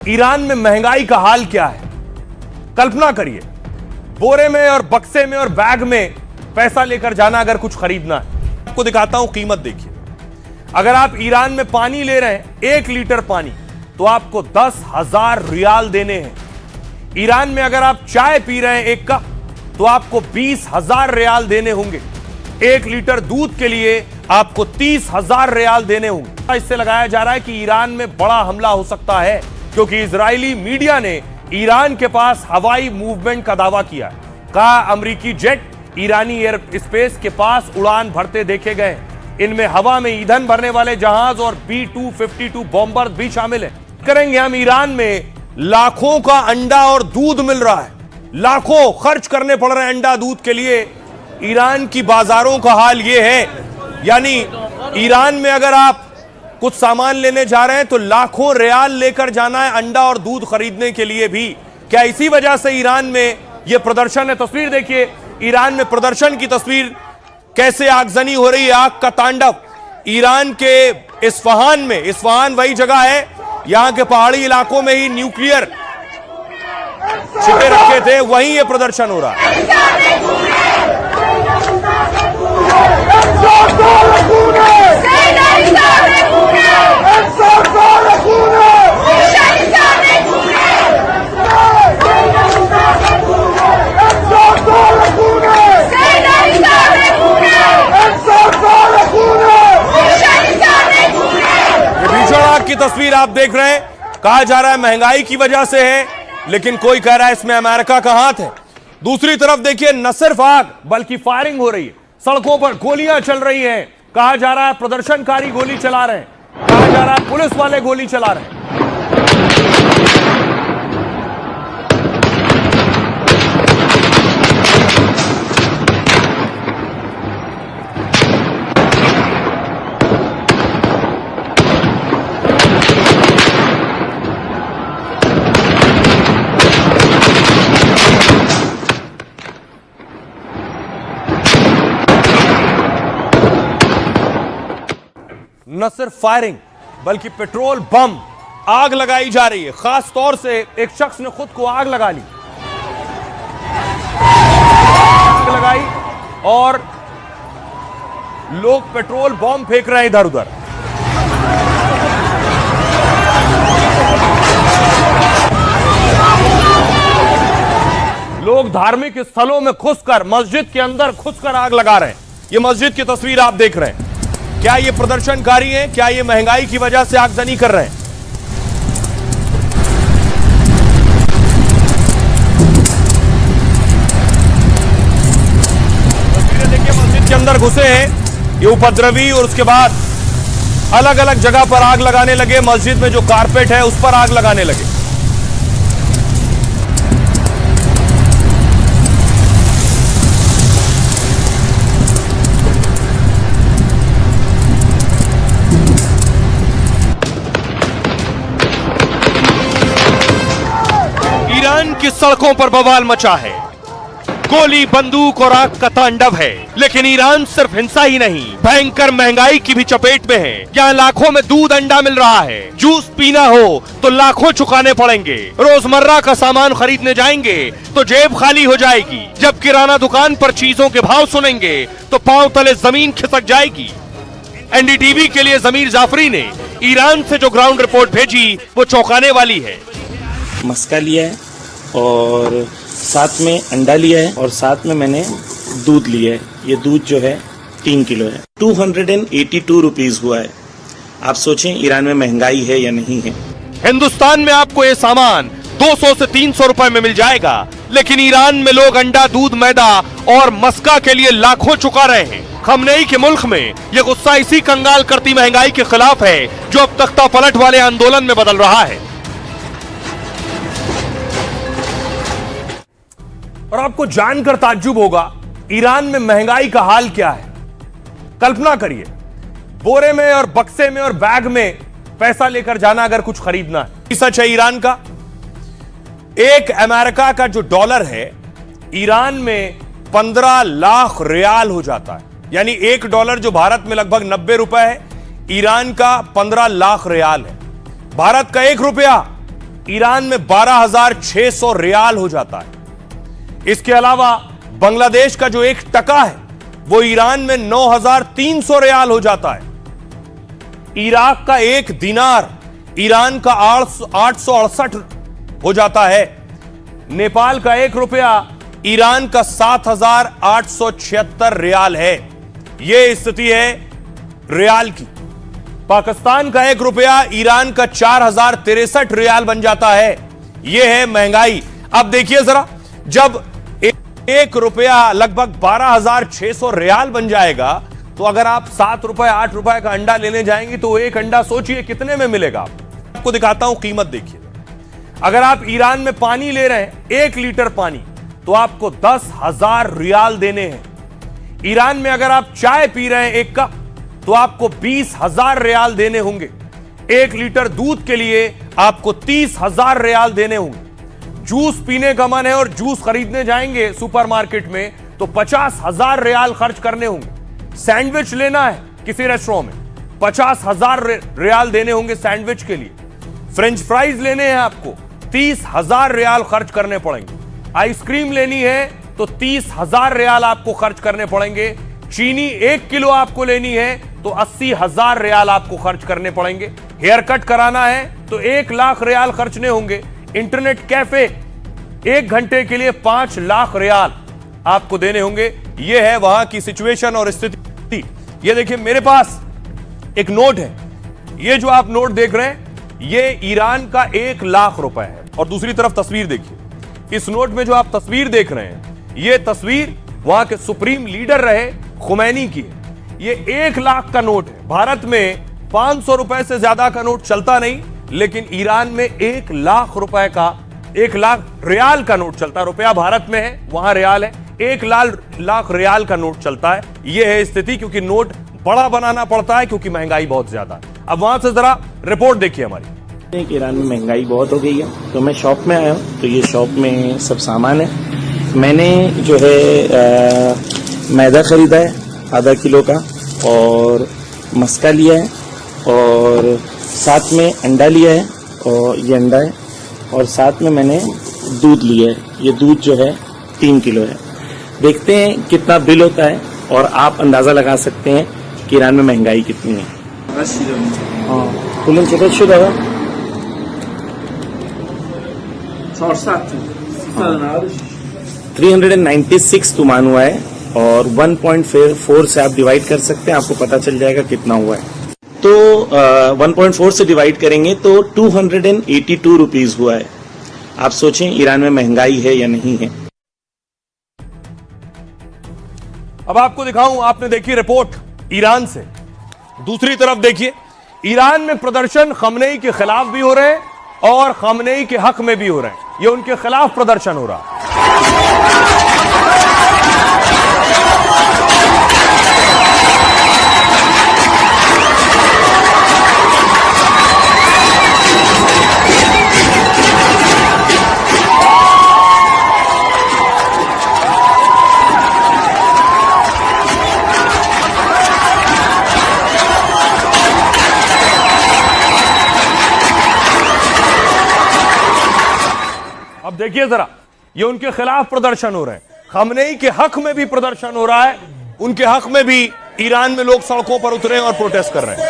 Iran में महंगाई का हाल क्या है? कल्पना करिए, बोरे में और बक्से में और बैग में पैसा लेकर जाना अगर कुछ खरीदना है। आपको दिखाता हूं, कीमत देखिए। अगर आप ईरान में पानी ले रहे हैं, 1 लीटर पानी, तो आपको 10,000 रियाल देने हैं। ईरान में अगर आप चाय पी रहे हैं 1 कप, तो आपको 20,000 रियाल देने होंगे। 1 लीटर दूध के लिए आपको 30,000 रियाल देने होंगे। इससे लगाया जा रहा है कि ईरान में बड़ा हमला हो सकता है, क्योंकि इजरायली मीडिया ने ईरान के पास हवाई मूवमेंट का दावा किया है। कहा अमेरिकी जेट ईरानी एयर स्पेस के पास उड़ान भरते देखे गए। इनमें हवा में ईंधन भरने वाले जहाज और B-252 बॉम्बर भी शामिल है। करेंगे हम, ईरान में लाखों का अंडा और दूध मिल रहा है। लाखों खर्च करने पड़ रहे हैं अंडा दूध के लिए। ईरान की बाजारों का हाल यह है, यानी ईरान में अगर आप कुछ सामान लेने जा रहे हैं तो लाखों रियाल लेकर जाना है अंडा और दूध खरीदने के लिए भी। क्या इसी वजह से ईरान में यह प्रदर्शन है? तस्वीर देखिए, ईरान में प्रदर्शन की तस्वीर, कैसे आगजनी हो रही है, आग का तांडव। ईरान के इस्फहान में, इस्फहान वही जगह है यहां के पहाड़ी इलाकों में ही न्यूक्लियर छिपे रखे थे, वहीं यह प्रदर्शन हो रहा है। की तस्वीर आप देख रहे हैं। कहा जा रहा है महंगाई की वजह से है, लेकिन कोई कह रहा है इसमें अमेरिका का हाथ है। दूसरी तरफ देखिए, न सिर्फ आग बल्कि फायरिंग हो रही है, सड़कों पर गोलियां चल रही हैं। कहा जा रहा है प्रदर्शनकारी गोली चला रहे हैं, कहा जा रहा है पुलिस वाले गोली चला रहे हैं। न सिर्फ फायरिंग बल्कि पेट्रोल बम, आग लगाई जा रही है। खास तौर से एक शख्स ने खुद को आग लगा ली, आग लगाई और लोग पेट्रोल बम फेंक रहे हैं इधर उधर। लोग धार्मिक स्थलों में घुसकर, मस्जिद के अंदर घुसकर आग लगा रहे हैं। ये मस्जिद की तस्वीर आप देख रहे हैं। क्या ये प्रदर्शनकारी हैं? क्या ये महंगाई की वजह से आगजनी कर रहे हैं? तस्वीरें देखिए, मस्जिद के अंदर घुसे हैं ये उपद्रवी और उसके बाद अलग अलग जगह पर आग लगाने लगे। मस्जिद में जो कारपेट है उस पर आग लगाने लगे। ईरान की सड़कों पर बवाल मचा है। गोली, बंदूक और आग का तांडव है। लेकिन ईरान सिर्फ हिंसा ही नहीं, भयंकर महंगाई की भी चपेट में है। यहाँ लाखों में दूध, अंडा मिल रहा है। जूस पीना हो तो लाखों चुकाने पड़ेंगे। रोजमर्रा का सामान खरीदने जाएंगे तो जेब खाली हो जाएगी। जब किराना दुकान पर चीजों के भाव सुनेंगे तो पांव तले जमीन खिसक जाएगी। एनडीटीवी के लिए जमीर जाफरी ने ईरान से जो ग्राउंड रिपोर्ट भेजी वो चौंकाने वाली है। मस्का लिया है और साथ में अंडा लिया है और साथ में मैंने दूध लिया है। ये दूध जो है 3 किलो है। 282 रुपीज हुआ है। आप सोचें ईरान में महंगाई है या नहीं है। हिंदुस्तान में आपको ये सामान 200 से 300 रुपए में मिल जाएगा, लेकिन ईरान में लोग अंडा, दूध, मैदा और मस्का के लिए लाखों चुका रहे हैं। खमनेई के मुल्क में यह गुस्सा इसी कंगाल करती महंगाई के खिलाफ है जो अब तख्ता पलट वाले आंदोलन में बदल रहा है। और आपको जानकर ताज्जुब होगा, ईरान में महंगाई का हाल क्या है। कल्पना करिए, बोरे में और बक्से में और बैग में पैसा लेकर जाना अगर कुछ खरीदना है। सच है ईरान का। एक अमेरिका का जो डॉलर है, ईरान में 15 लाख रियाल हो जाता है। यानी $1 जो भारत में लगभग 90 रुपए है, ईरान का 15 लाख रियाल है। भारत का 1 रुपया ईरान में 12,600 रियाल हो जाता है। इसके अलावा बांग्लादेश का जो 1 टका है वो ईरान में 9,300 रियाल हो जाता है। इराक का 1 दिनार ईरान का 868 हो जाता है। नेपाल का 1 रुपया ईरान का 7,876 रियाल है। यह स्थिति है रियाल की। पाकिस्तान का 1 रुपया ईरान का 4,063 रियाल बन जाता है। यह है महंगाई। अब देखिए जरा, जब 1 रुपया लगभग 12,600 रियाल बन जाएगा तो अगर आप 7 रुपए 8 रुपए का अंडा लेने जाएंगे तो एक अंडा सोचिए कितने में मिलेगा। आपको दिखाता हूं कीमत, देखिए। अगर आप ईरान में पानी ले रहे हैं 1 लीटर पानी तो आपको 10,000 रियाल देने हैं। ईरान में अगर आप चाय पी रहे हैं 1 कप तो आपको 20,000 रियाल देने होंगे। 1 लीटर दूध के लिए आपको 30,000 रियाल देने होंगे। जूस पीने का मन है और जूस खरीदने जाएंगे सुपरमार्केट में तो 50,000 रियाल खर्च करने होंगे। सैंडविच लेना है किसी रेस्टोरेंट में 50,000 रियाल देने होंगे सैंडविच के लिए। फ्रेंच फ्राइज लेने हैं आपको 30,000 रियाल खर्च करने पड़ेंगे। आइसक्रीम लेनी है तो 30,000 रियाल आपको खर्च करने पड़ेंगे। चीनी 1 किलो आपको लेनी है तो 80,000 रियाल आपको खर्च करने पड़ेंगे। हेयर कट कराना है तो 1 लाख रियाल खर्चने होंगे। इंटरनेट कैफे 1 घंटे के लिए 5 लाख रियाल आपको देने होंगे। यह है वहां की सिचुएशन और स्थिति। यह देखिए, मेरे पास एक नोट है। यह जो आप नोट देख रहे हैं यह ईरान का 1 लाख रुपए है। और दूसरी तरफ तस्वीर देखिए, इस नोट में जो आप तस्वीर देख रहे हैं यह तस्वीर वहां के सुप्रीम लीडर रहे खुमैनी की है। यह 1 लाख का नोट है। भारत में 500 रुपए से ज्यादा का नोट चलता नहीं, लेकिन ईरान में 1 लाख रुपए का 1 लाख रियाल का नोट चलता है। रुपया भारत में है, वहां रियाल है। 1 लाख रियाल का नोट चलता है। यह है स्थिति, क्योंकि नोट बड़ा बनाना पड़ता है क्योंकि महंगाई बहुत ज्यादा है। अब वहां से जरा रिपोर्ट देखिए हमारी। ईरान में महंगाई बहुत हो गई है तो मैं शॉप में आया हूँ। तो ये शॉप में सब सामान है। मैंने जो है मैदा खरीदा है आधा किलो का, और मस्का लिया है, और साथ में अंडा लिया है, और ये अंडा है, और साथ में मैंने दूध लिया है। ये दूध जो है 3 किलो है। देखते हैं कितना बिल होता है और आप अंदाजा लगा सकते हैं कि ईरान में महंगाई कितनी है। हाँ, कुल चेक शुरू होगा 396 तुमान हुआ है, और 1.4 से आप डिवाइड कर सकते हैं, आपको पता चल जाएगा कितना हुआ है। तो 1.4 से डिवाइड करेंगे तो 282 रुपीज हुआ है। आप सोचें ईरान में महंगाई है या नहीं है। अब आपको दिखाऊं, आपने देखी रिपोर्ट ईरान से। दूसरी तरफ देखिए, ईरान में प्रदर्शन खमनेई के खिलाफ भी हो रहे हैं और खमनेई के हक में भी हो रहे हैं। ये उनके खिलाफ प्रदर्शन हो रहा है। अब देखिए जरा, ये उनके खिलाफ प्रदर्शन हो रहे हैं। खमनेई के हक में भी प्रदर्शन हो रहा है। उनके हक में भी ईरान में लोग सड़कों पर उतरे और प्रोटेस्ट कर रहे हैं।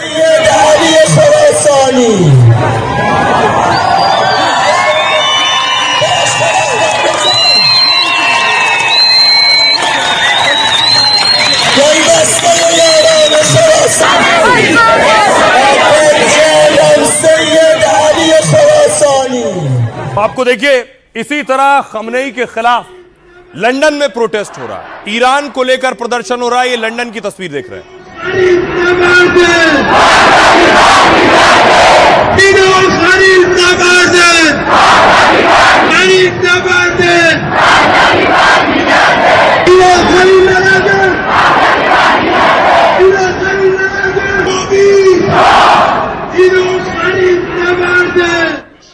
आपको देखिए, इसी तरह खमनेई के खिलाफ लंदन में प्रोटेस्ट हो रहा है। ईरान को लेकर प्रदर्शन हो रहा है। ये लंदन की तस्वीर देख रहे हैं।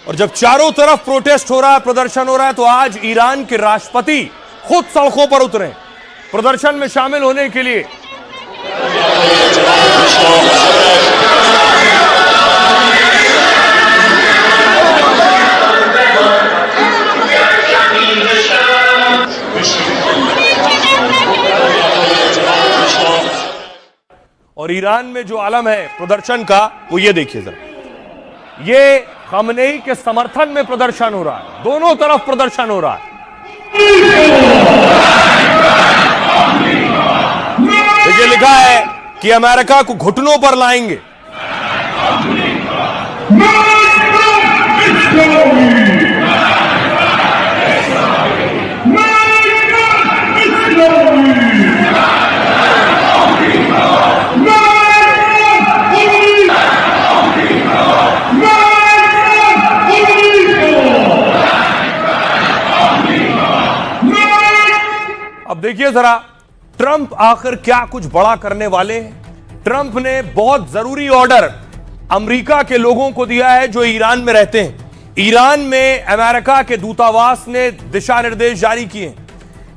और जब चारों तरफ प्रोटेस्ट हो रहा है, प्रदर्शन हो रहा है, तो आज ईरान के राष्ट्रपति खुद सड़कों पर उतरे प्रदर्शन में शामिल होने के लिए। और ईरान में जो आलम है प्रदर्शन का, वो ये देखिए जरा, ये खamenei के समर्थन में प्रदर्शन हो रहा है, दोनों तरफ प्रदर्शन हो रहा है। देखिए लिखा है कि अमेरिका को घुटनों पर लाएंगे। अब देखिए जरा, ट्रंप आखिर क्या कुछ बड़ा करने वाले हैं। ट्रंप ने बहुत जरूरी ऑर्डर अमेरिका के लोगों को दिया है जो ईरान में रहते हैं। ईरान में अमेरिका के दूतावास ने दिशा निर्देश जारी किए,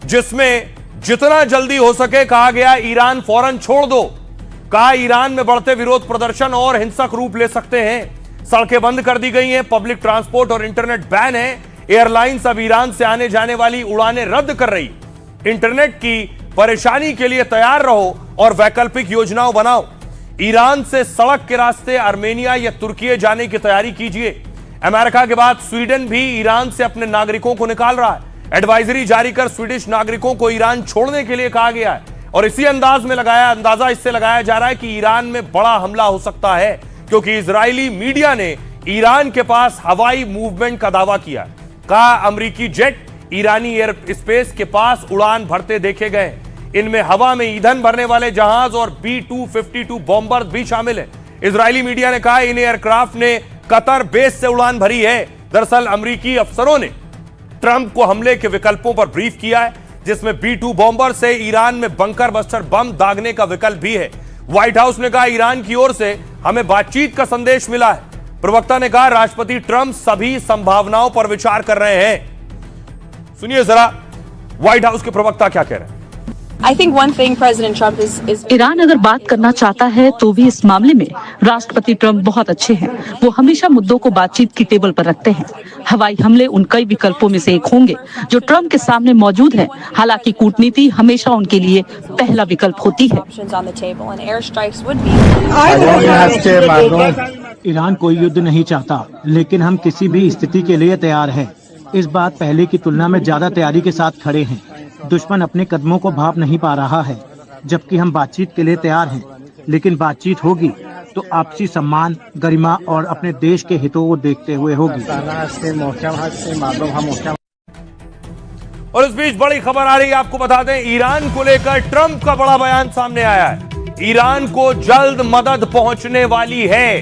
जिसमें जितना जल्दी हो सके कहा गया ईरान फौरन छोड़ दो। कहा ईरान में बढ़ते विरोध प्रदर्शन और हिंसक रूप ले सकते हैं। सड़कें बंद कर दी गई हैं, पब्लिक ट्रांसपोर्ट और इंटरनेट बैन है। एयरलाइंस अब ईरान से आने जाने वाली उड़ानें रद्द कर रही। इंटरनेट की परेशानी के लिए तैयार रहो और वैकल्पिक योजनाओं बनाओ। ईरान से सड़क के रास्ते आर्मेनिया या तुर्की जाने की तैयारी कीजिए। अमेरिका के बाद स्वीडन भी ईरान से अपने नागरिकों को निकाल रहा है। एडवाइजरी जारी कर स्वीडिश नागरिकों को ईरान छोड़ने के लिए कहा गया है और इसी अंदाजा इससे लगाया जा रहा है कि ईरान में बड़ा हमला हो सकता है, क्योंकि इजरायली मीडिया ने ईरान के पास हवाई मूवमेंट का दावा किया। कहा अमेरिकी जेट ईरानी एयर स्पेस के पास उड़ान भरते देखे गए। इनमें हवा में ईंधन भरने वाले जहाज और B-252 बॉम्बर भी शामिल है। इजरायली मीडिया ने कहा इन एयरक्राफ्ट ने कतर बेस से उड़ान भरी है। दरअसल अमेरिकी अफसरों ने ट्रंप को हमले के विकल्पों पर ब्रीफ किया है, जिसमें B-2 बॉम्बर से ईरान में बंकर बस्टर बम दागने का विकल्प भी है। व्हाइट हाउस ने कहा ईरान की ओर से हमें बातचीत का संदेश मिला है। प्रवक्ता ने कहा राष्ट्रपति ट्रंप सभी संभावनाओं पर विचार कर रहे हैं। सुनिए जरा व्हाइट हाउस के प्रवक्ता क्या कह रहे हैं। I think one thing President Trump is Iran अगर बात करना चाहता है तो भी इस मामले में राष्ट्रपति ट्रंप बहुत अच्छे हैं। वो हमेशा मुद्दों को बातचीत की टेबल पर रखते हैं। हवाई हमले उन कई विकल्पों में से एक होंगे जो ट्रंप के सामने मौजूद है। हालांकि कूटनीति हमेशा उनके लिए पहला विकल्प होती है। options on the table and airstrikes would be. Iran कोई युद्ध नहीं चाहता, लेकिन हम किसी भी स्थिति के लिए तैयार हैं। इस बात पहले की तुलना में ज्यादा तैयारी के साथ खड़े हैं। दुश्मन अपने कदमों को भाप नहीं पा रहा है, जबकि हम बातचीत के लिए तैयार हैं। लेकिन बातचीत होगी तो आपसी सम्मान, गरिमा और अपने देश के हितों को देखते हुए होगी। और इस बीच बड़ी खबर आ रही है, आपको बता दें ईरान को लेकर ट्रंप का बड़ा बयान सामने आया है। ईरान को जल्द मदद पहुंचने वाली है।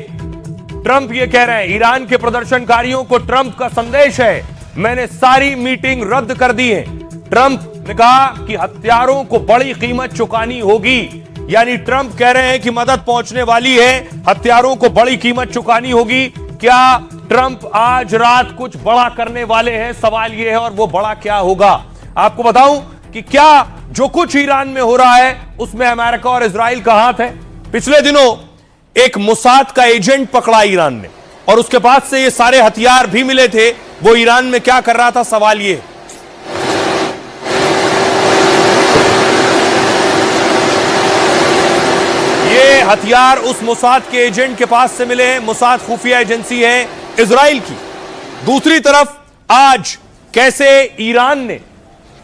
ट्रंप ये कह रहे हैं, ईरान के प्रदर्शनकारियों को ट्रंप का संदेश है, मैंने सारी मीटिंग रद्द कर दी है। ट्रंप ने कहा कि हथियारों को बड़ी कीमत चुकानी होगी। यानी ट्रंप कह रहे हैं कि मदद पहुंचने वाली है, हथियारों को बड़ी कीमत चुकानी होगी। क्या ट्रंप आज रात कुछ बड़ा करने वाले हैं? सवाल यह है, और वो बड़ा क्या होगा। आपको बताऊं कि क्या जो कुछ ईरान में हो रहा है उसमें अमेरिका और इजराइल का हाथ है। पिछले दिनों एक मोसाद का एजेंट पकड़ा ईरान ने, और उसके पास से ये सारे हथियार भी मिले थे। वो ईरान में क्या कर रहा था, सवाल ये। ये हथियार उस मोसाद के एजेंट के पास से मिले हैं। मोसाद खुफिया एजेंसी है इजराइल की। दूसरी तरफ आज कैसे ईरान ने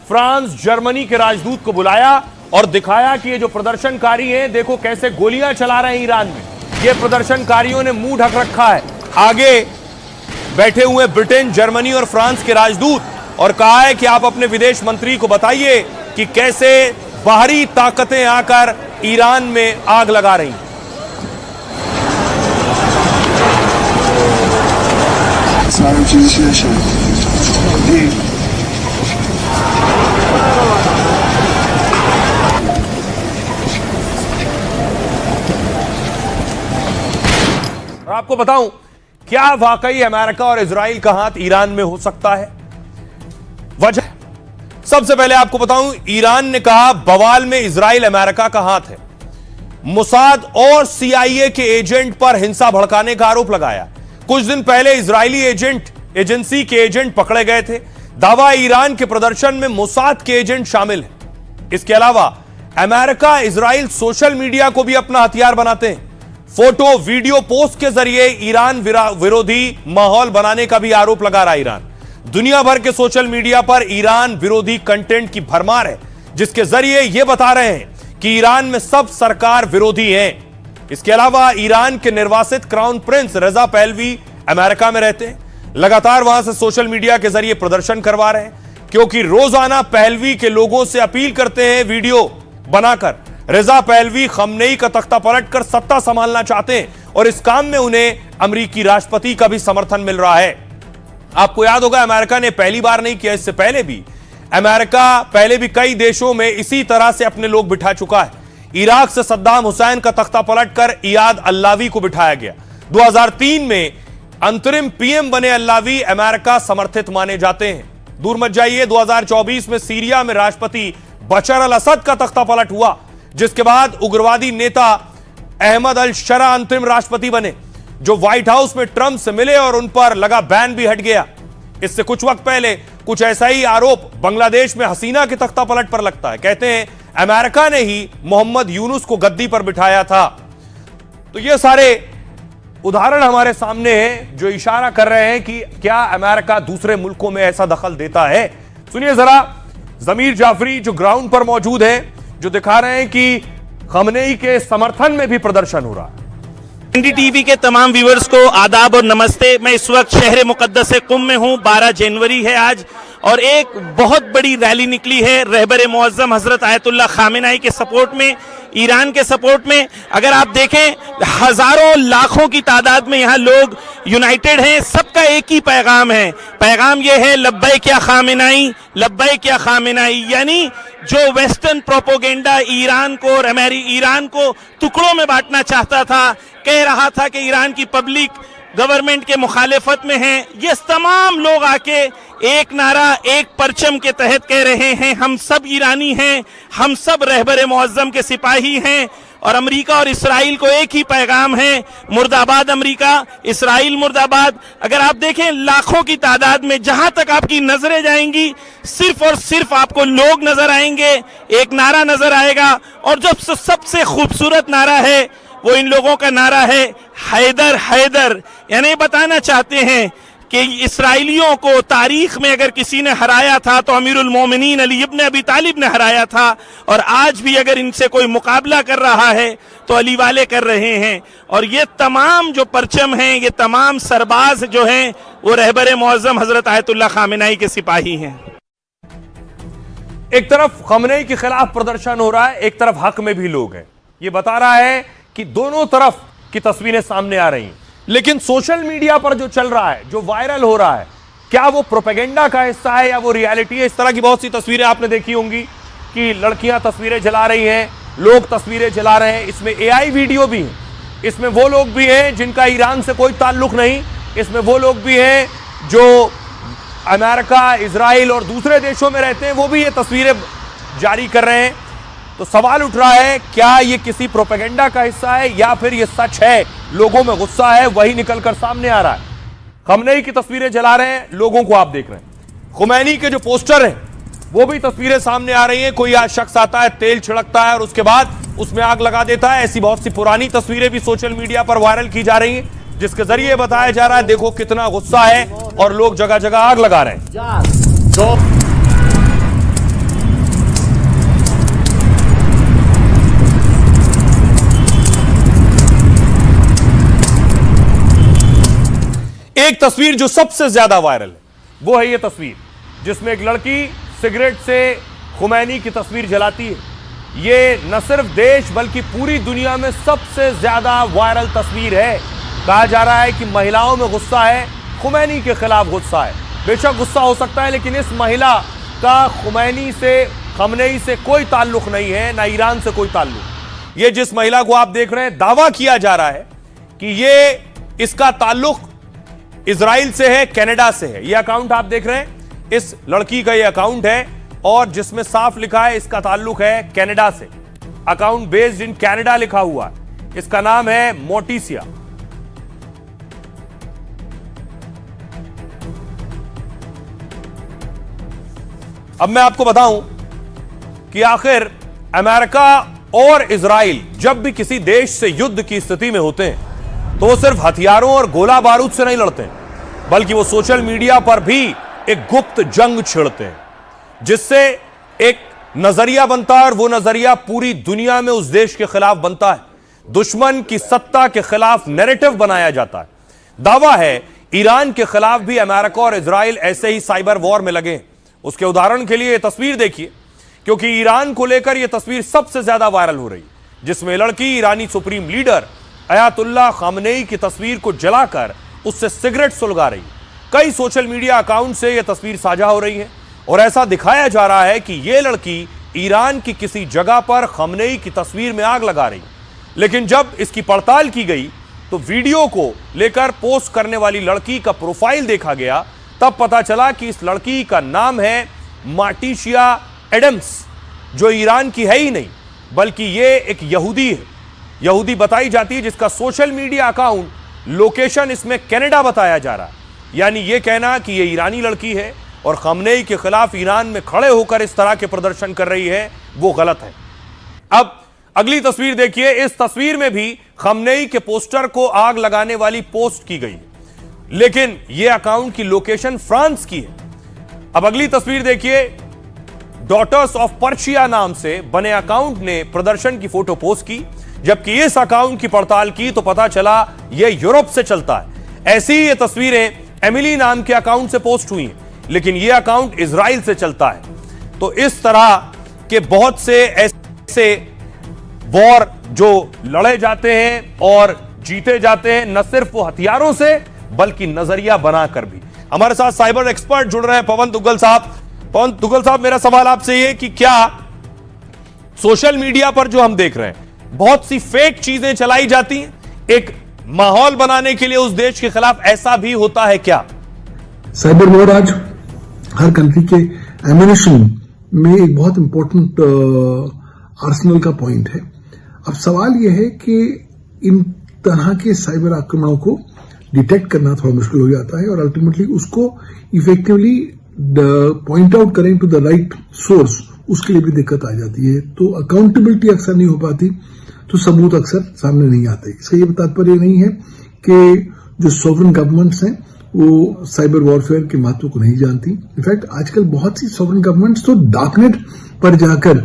फ्रांस, जर्मनी के राजदूत को बुलाया और दिखाया कि ये जो प्रदर्शनकारी हैं, देखो कैसे गोलियां चला रहे हैं ईरान में। ये प्रदर्शनकारियों ने मुंह ढक रखा है। आगे बैठे हुए ब्रिटेन, जर्मनी और फ्रांस के राजदूत, और कहा है कि आप अपने विदेश मंत्री को बताइए कि कैसे बाहरी ताकतें आकर ईरान में आग लगा रही हैं। और आपको बताऊं, क्या वाकई अमेरिका और इजराइल का हाथ ईरान में हो सकता है? वजह सबसे पहले आपको बताऊं, ईरान ने कहा बवाल में इजराइल अमेरिका का हाथ है। मोसाद और सीआईए के एजेंट पर हिंसा भड़काने का आरोप लगाया। कुछ दिन पहले इजरायली एजेंसी के एजेंट पकड़े गए थे। दावा ईरान के प्रदर्शन में मोसाद के एजेंट शामिल हैं। इसके अलावा अमेरिका, इजराइल सोशल मीडिया को भी अपना हथियार बनाते हैं। फोटो वीडियो पोस्ट के जरिए ईरान विरोधी माहौल बनाने का भी आरोप लगा रहा है ईरान। दुनिया भर के सोशल मीडिया पर ईरान विरोधी कंटेंट की भरमार है, जिसके जरिए यह बता रहे हैं कि ईरान में सब सरकार विरोधी हैं। इसके अलावा ईरान के निर्वासित crown prince Reza Pahlavi America में रहते हैं, लगातार वहां से सोशल मीडिया के जरिए प्रदर्शन करवा रहे हैं, क्योंकि रोजाना पहलवी के लोगों से अपील करते हैं वीडियो बनाकर। रजा पहलवी खमनेई का तख्ता पलटकर सत्ता संभालना चाहते हैं और इस काम में उन्हें अमेरिकी राष्ट्रपति का भी समर्थन मिल रहा है। आपको याद होगा, अमेरिका ने पहली बार नहीं किया, इससे पहले भी अमेरिका पहले भी कई देशों में इसी तरह से अपने लोग बिठा चुका है। इराक से सद्दाम हुसैन का तख्ता पलटकर इयाद अल्लावी को बिठाया गया। 2003 में अंतरिम पीएम बने अल्लावी अमेरिका समर्थित माने जाते हैं। दूर मत जाइए, 2024 में सीरिया में राष्ट्रपति बशर अल असद का तख्ता पलट हुआ, जिसके बाद उग्रवादी नेता अहमद अल शरा अंतरिम राष्ट्रपति बने, जो व्हाइट हाउस में ट्रंप से मिले और उन पर लगा बैन भी हट गया। इससे कुछ वक्त पहले कुछ ऐसा ही आरोप बांग्लादेश में हसीना के तख्ता पलट पर लगता है। कहते हैं अमेरिका ने ही मोहम्मद यूनुस को गद्दी पर बिठाया था। तो ये सारे उदाहरण हमारे सामने हैं जो इशारा कर रहे हैं कि क्या अमेरिका दूसरे मुल्कों में ऐसा दखल देता है। सुनिए जरा जमीर जाफरी जो ग्राउंड पर मौजूद है, जो दिखा रहे हैं कि खमनेई के समर्थन में भी प्रदर्शन हो रहा है। एनडीटीवी के तमाम व्यूअर्स को आदाब और नमस्ते। मैं इस वक्त शहर मुकद्दस कुम में हूं। 12 जनवरी है आज और एक बहुत बड़ी रैली निकली है रहबर मुअज्जम हजरत आयतुल्लाह खामेनाई के सपोर्ट में, ईरान के सपोर्ट में। अगर आप देखें हजारों लाखों की तादाद में यहाँ लोग यूनाइटेड हैं। सबका एक ही पैगाम है, पैगाम यह है लब्बैक या खामेनाई, लब्बैक या खामेनाई। यानी जो वेस्टर्न प्रोपोगेंडा ईरान को और ईरान को टुकड़ों में बांटना चाहता था, कह रहा था कि ईरान की पब्लिक गवर्नमेंट के मुखालिफत में है, ये तमाम लोग आके एक नारा एक परचम के तहत कह रहे हैं हम सब ईरानी हैं, हम सब रहबर मुअज्जम के सिपाही हैं। और अमेरिका और इसराइल को एक ही पैगाम है, मुर्दाबाद अमेरिका, इसराइल मुर्दाबाद। अगर आप देखें लाखों की तादाद में जहां तक आपकी नजरें जाएंगी सिर्फ और सिर्फ आपको लोग नजर आएंगे, एक नारा नजर आएगा। और जो सबसे खूबसूरत नारा है वो इन लोगों का नारा है हैदर हैदर। यानी बताना चाहते हैं कि इसराइलियों को तारीख में अगर किसी ने हराया था तो अमीरुल मोमिनीन अली इब्न अबी तालिब ने हराया था, और आज भी अगर इनसे कोई मुकाबला कर रहा है तो अली वाले कर रहे हैं। और ये तमाम जो परचम हैं, ये तमाम सरबाज जो हैं वो रहबर मुअज्जम हजरत आयतुल्लाह खामेनाई के सिपाही हैं। एक तरफ खमनेई के खिलाफ प्रदर्शन हो रहा है, एक तरफ हक में भी लोग हैं। ये बता रहा है कि दोनों तरफ की तस्वीरें सामने आ रही हैं। लेकिन सोशल मीडिया पर जो चल रहा है, जो वायरल हो रहा है, क्या वो प्रोपेगेंडा का हिस्सा है या वो रियलिटी है? इस तरह की बहुत सी तस्वीरें आपने देखी होंगी कि लड़कियां तस्वीरें जला रही हैं, लोग तस्वीरें जला रहे हैं। इसमें एआई वीडियो भी है, इसमें वो लोग भी हैं जिनका ईरान से कोई ताल्लुक नहीं, इसमें वो लोग भी हैं जो अमेरिका, इजराइल और दूसरे देशों में रहते हैं, वो भी ये तस्वीरें जारी कर रहे हैं। तो सवाल उठ रहा है, क्या ये किसी प्रोपेगेंडा का हिस्सा है या फिर ये सच है? लोगों में गुस्सा है, वही निकलकर सामने आ रहा है। खमनेई की तस्वीरें जला रहे हैं, लोगों को आप देख रहे हैं। खुमैनी के जो पोस्टर हैं वो भी तस्वीरें सामने आ रही हैं। कोई आज शख्स आता है, तेल छिड़कता है और उसके बाद उसमें आग लगा देता है। ऐसी बहुत सी पुरानी तस्वीरें भी सोशल मीडिया पर वायरल की जा रही हैं, जिसके जरिए बताया जा रहा है देखो कितना गुस्सा है और लोग जगह जगह आग लगा रहे हैं। एक तस्वीर जो सबसे ज्यादा वायरल है वो है ये तस्वीर, जिसमें एक लड़की सिगरेट से खुमैनी की तस्वीर जलाती है। ये न सिर्फ देश बल्कि पूरी दुनिया में सबसे ज्यादा वायरल तस्वीर है। कहा जा रहा है कि महिलाओं में गुस्सा है, खुमैनी के खिलाफ गुस्सा है। बेशक गुस्सा हो सकता है, लेकिन इस महिला का खमनेई से कोई ताल्लुक नहीं है, ना ईरान से कोई ताल्लुक। ये जिस महिला को आप देख रहे हैं, दावा किया जा रहा है कि ये इसका ताल्लुक इजराइल से है, कनाडा से है। यह अकाउंट आप देख रहे हैं, इस लड़की का यह अकाउंट है और जिसमें साफ लिखा है इसका ताल्लुक है कनाडा से। अकाउंट बेस्ड इन कनाडा लिखा हुआ है। इसका नाम है मोटिसिया। अब मैं आपको बताऊं कि आखिर अमेरिका और इजराइल जब भी किसी देश से युद्ध की स्थिति में होते हैं तो वो सिर्फ हथियारों और गोला बारूद से नहीं लड़ते हैं, बल्कि वो सोशल मीडिया पर भी एक गुप्त जंग छेड़ते हैं, जिससे एक नजरिया बनता है और वो नजरिया पूरी दुनिया में उस देश के खिलाफ बनता है। दुश्मन की सत्ता के खिलाफ नैरेटिव बनाया जाता है। दावा है ईरान के खिलाफ भी अमेरिका और इजराइल ऐसे ही साइबर वॉर में लगे हैं। उसके उदाहरण के लिए यह तस्वीर देखिए, क्योंकि ईरान को लेकर यह तस्वीर सबसे ज्यादा वायरल हो रही है, जिसमें लड़की ईरानी सुप्रीम लीडर अयातुल्लाह खामनेई की तस्वीर को जलाकर उससे सिगरेट सुलगा रही है। कई सोशल मीडिया अकाउंट से यह तस्वीर साझा हो रही है और ऐसा दिखाया जा रहा है कि यह लड़की ईरान की किसी जगह पर खामनेई की तस्वीर में आग लगा रही है। लेकिन जब इसकी पड़ताल की गई तो वीडियो को लेकर पोस्ट करने वाली लड़की का प्रोफाइल देखा गया, तब पता चला कि इस लड़की का नाम है मार्टिशिया एडम्स, जो ईरान की है ही नहीं बल्कि ये एक यहूदी है। यहूदी बताई जाती है, जिसका सोशल मीडिया अकाउंट लोकेशन इसमें कनाडा बताया जा रहा है। यानी यह कहना कि यह ईरानी लड़की है और खामनेई के खिलाफ ईरान में खड़े होकर इस तरह के प्रदर्शन कर रही है, वो गलत है। अब अगली तस्वीर देखिए। इस तस्वीर में भी खामनेई के पोस्टर को आग लगाने वाली पोस्ट की गई है, लेकिन यह अकाउंट की लोकेशन फ्रांस की है। अब अगली तस्वीर देखिए। डॉटर्स ऑफ पर्शिया नाम से बने अकाउंट ने प्रदर्शन की फोटो पोस्ट की, जबकि इस अकाउंट की पड़ताल की तो पता चला यह यूरोप से चलता है। ऐसी ये तस्वीरें एमिली नाम के अकाउंट से पोस्ट हुई हैं, लेकिन यह अकाउंट इजराइल से चलता है। तो इस तरह के बहुत से ऐसे वॉर जो लड़े जाते हैं और जीते जाते हैं, न सिर्फ वो हथियारों से बल्कि नजरिया बनाकर भी। हमारे साथ साइबर एक्सपर्ट जुड़ रहे हैं पवन दुग्गल साहब। पवन दुग्गल साहब, मेरा सवाल आपसे ये कि क्या सोशल मीडिया पर जो हम देख रहे हैं बहुत सी फेक चीजें चलाई जाती हैं, एक माहौल बनाने के लिए उस देश के खिलाफ, ऐसा भी होता है क्या? साइबर वॉर आज हर कंट्री के एमिनेशन में एक बहुत इंपॉर्टेंट आर्सेनल का पॉइंट है। अब सवाल यह है कि इन तरह के साइबर आक्रमणों को डिटेक्ट करना थोड़ा मुश्किल हो जाता है और अल्टीमेटली उसको इफेक्टिवली पॉइंट आउट करें टू द राइट सोर्स, उसके लिए भी दिक्कत आ जाती है। तो अकाउंटेबिलिटी अक्सर नहीं हो पाती, तो सबूत अक्सर सामने नहीं आते। इसका ये तात्पर्य नहीं है कि जो सॉवरेन गवर्नमेंट्स हैं वो साइबर वॉरफेयर के महत्व को नहीं जानती। इनफैक्ट आजकल बहुत सी सॉवरेन गवर्नमेंट्स तो डार्कनेट पर जाकर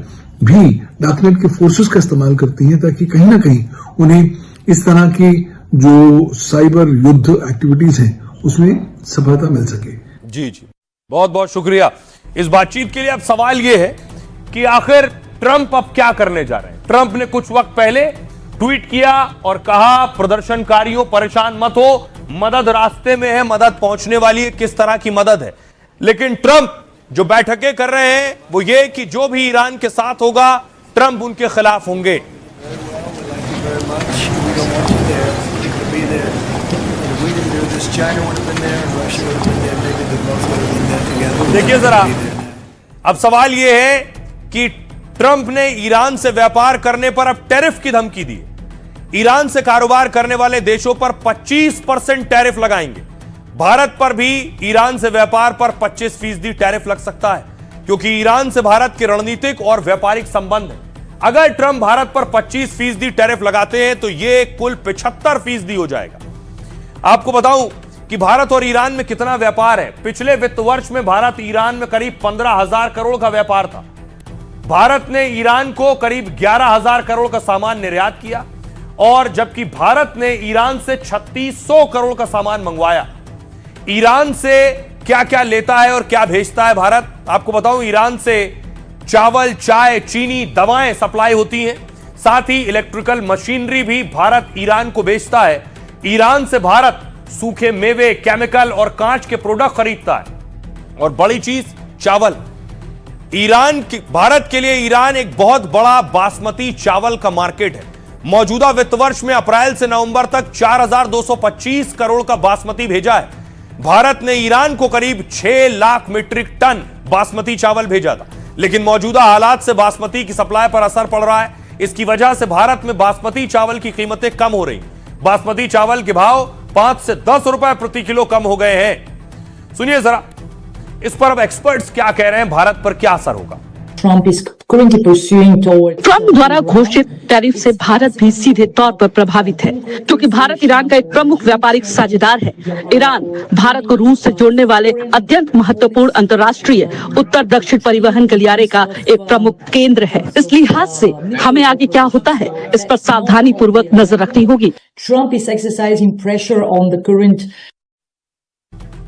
भी डार्कनेट के फोर्सेस का इस्तेमाल करती हैं, ताकि कहीं ना कहीं उन्हें इस तरह की जो साइबर युद्ध एक्टिविटीज हैं उसमें सफलता मिल सके। जी जी, बहुत बहुत शुक्रिया इस बातचीत के लिए। अब सवाल यह है कि आखिर ट्रंप अब क्या करने जा रहे हैं? ट्रंप ने कुछ वक्त पहले ट्वीट किया और कहा प्रदर्शनकारियों परेशान मत हो, मदद रास्ते में है, मदद पहुंचने वाली है। किस तरह की मदद है? लेकिन ट्रंप जो बैठकें कर रहे हैं वो ये कि जो भी ईरान के साथ होगा ट्रंप उनके खिलाफ होंगे। देखिए जरा, अब सवाल यह है कि ट्रंप ने ईरान से व्यापार करने पर अब टैरिफ की धमकी दी। ईरान से कारोबार करने वाले देशों पर 25% टैरिफ लगाएंगे। भारत पर भी ईरान से व्यापार पर 25% टैरिफ लग सकता है, क्योंकि ईरान से भारत के रणनीतिक और व्यापारिक संबंध है। अगर ट्रंप भारत पर 25% टैरिफ लगाते हैं तो यह कुल 75% हो जाएगा। आपको बताऊं कि भारत और ईरान में कितना व्यापार है। पिछले वित्त वर्ष में भारत ईरान में करीब 15,000 करोड़ का व्यापार था। भारत ने ईरान को करीब 11,000 करोड़ का सामान निर्यात किया, और जबकि भारत ने ईरान से 3600 करोड़ का सामान मंगवाया। ईरान से क्या क्या लेता है और क्या भेजता है भारत? आपको बताऊं, ईरान से चावल, चाय, चीनी, दवाएं सप्लाई होती हैं। साथ ही इलेक्ट्रिकल मशीनरी भी भारत ईरान को बेचता है। ईरान से भारत सूखे मेवे, केमिकल और कांच के प्रोडक्ट खरीदता है। और बड़ी चीज, चावल। भारत के लिए ईरान एक बहुत बड़ा बासमती चावल का मार्केट है। मौजूदा वित्त वर्ष में अप्रैल से नवंबर तक 4,225 करोड़ का बासमती भेजा है। भारत ने ईरान को करीब 6 लाख मीट्रिक टन बासमती चावल भेजा था, लेकिन मौजूदा हालात से बासमती की सप्लाई पर असर पड़ रहा है। इसकी वजह से भारत में बासमती चावल की कीमतें कम हो रही। बासमती चावल के भाव 5 से 10 रुपए प्रति किलो कम हो गए हैं। सुनिए जरा, इस पर अब एक्सपर्ट्स क्या कह रहे हैं, भारत पर क्या असर होगा। Trump is currently pursuing towards Trump द्वारा घोषित टैरिफ से भारत भी सीधे तौर पर प्रभावित है, क्योंकि भारत ईरान का एक प्रमुख व्यापारिक साझेदार है। ईरान भारत को रूस से जोड़ने वाले अत्यंत महत्वपूर्ण अंतर्राष्ट्रीय उत्तर दक्षिण परिवहन गलियारे का एक प्रमुख केंद्र है। इस लिहाज से हमें आगे क्या होता है, इस पर सावधानी पूर्वक नजर रखनी होगी। Trump is exercising pressure on the current